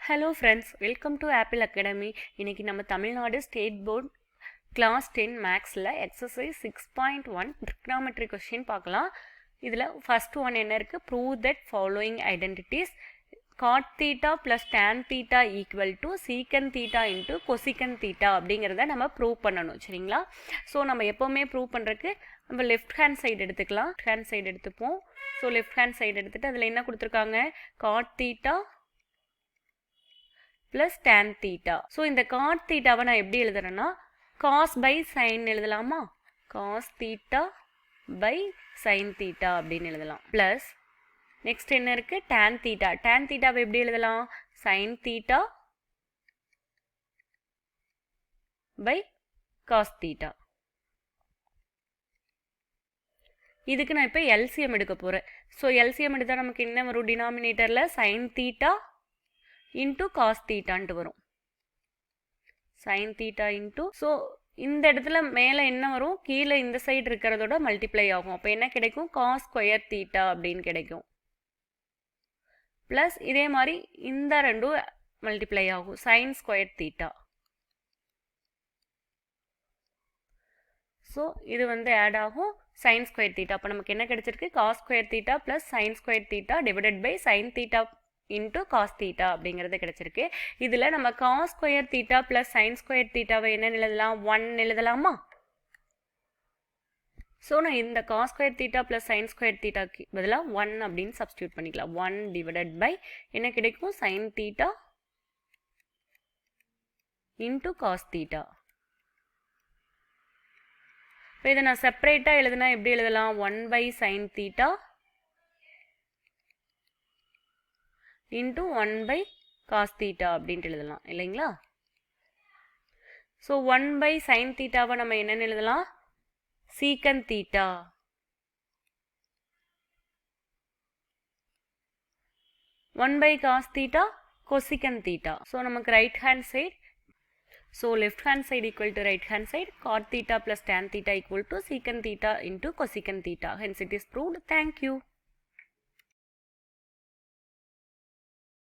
Hello friends, welcome to Apple Academy. இன்னைக்கு நம்ம Tamil Nadu state board class 10 மேக்ஸில் எக்ஸசைஸ் 6.1 trigonometry question பார்க்கலாம். இதில் ஃபர்ஸ்ட் ஒன் என்ன இருக்குது? Prove that following identities cot theta plus tan theta equal to secant theta into cosecant theta அப்படிங்கிறத நம்ம prove பண்ணணும். சரிங்களா? ஸோ நம்ம எப்போவுமே ப்ரூவ் பண்ணுறதுக்கு நம்ம லெஃப்ட் ஹேண்ட் சைடு எடுத்துக்கலாம். ஹேண்ட் சைடு எடுத்துப்போம். ஸோ லெஃப்ட் ஹேண்ட் சைடு எடுத்துகிட்டு அதில் என்ன கொடுத்துருக்காங்க? cot theta plus tan theta. So இந்த cot thetaவை நான் எப்படி எழுதுறேன்னா cos by sin எழுதலாமா? cos theta by sin theta அப்படின்னு எழுதலாம். ப்ளஸ் நெக்ஸ்ட் என்ன இருக்குது? tan theta. tan thetaவை எப்படி எழுதலாம்? sin theta by cos theta. இதுக்கு நான் இப்போ எல்சிஎம் எடுக்க போகிறேன். ஸோ எல்சிஎம் எடுத்தால் நமக்கு என்ன வரும்? டினாமினேட்டரில் sin theta into cos thetaன்ட்டு வரும். sin theta into, ஸோ இந்த இடத்துல மேலே என்ன வரும்? கீழே இந்த சைடு இருக்கிறதோட மல்டிப்ளை ஆகும். அப்போ என்ன கிடைக்கும்? cos ஸ்கொயர் theta அப்படின்னு கிடைக்கும். ப்ளஸ் இதே மாதிரி இந்த ரெண்டும் மல்டிப்ளை ஆகும். sin square theta. ஸோ இது வந்து ஆட் ஆகும் sin ஸ்கொயர் theta. அப்போ நமக்கு என்ன கிடைச்சிருக்கு? cos square theta plus sin square theta divided by sin theta into cos theta அப்படிங்கிறது கிடைச்சிருக்கு. இதில் நம்ம cos square theta plus sin square thetaவை என்ன எழுதலாம்? 1 எழுதலாமா? ஸோ நான் இந்த cos square theta plus sin square thetaக்கு பதிலாக 1 அப்படின்னு சப்ஸ்டியூட் பண்ணிக்கலாம். 1 டிவைடட் பை என்ன கிடைக்கும்? sin theta into cos theta. இப்போ இதை நான் செப்பரேட்டாக எழுதுனா எப்படி எழுதலாம்? 1 by sin theta into 1 by cos theta அப்படின்ட்டு எழுதலாம் இல்லைங்களா? ஸோ 1 by sin thetaவை நம்ம என்னென்னு எழுதலாம்? secant theta. 1 by cos theta cosecant theta. So நமக்கு right hand side, so left hand side equal to right hand side, cot theta plus tan theta equal to secant theta into cosecant theta. Hence it is proved. Thank you.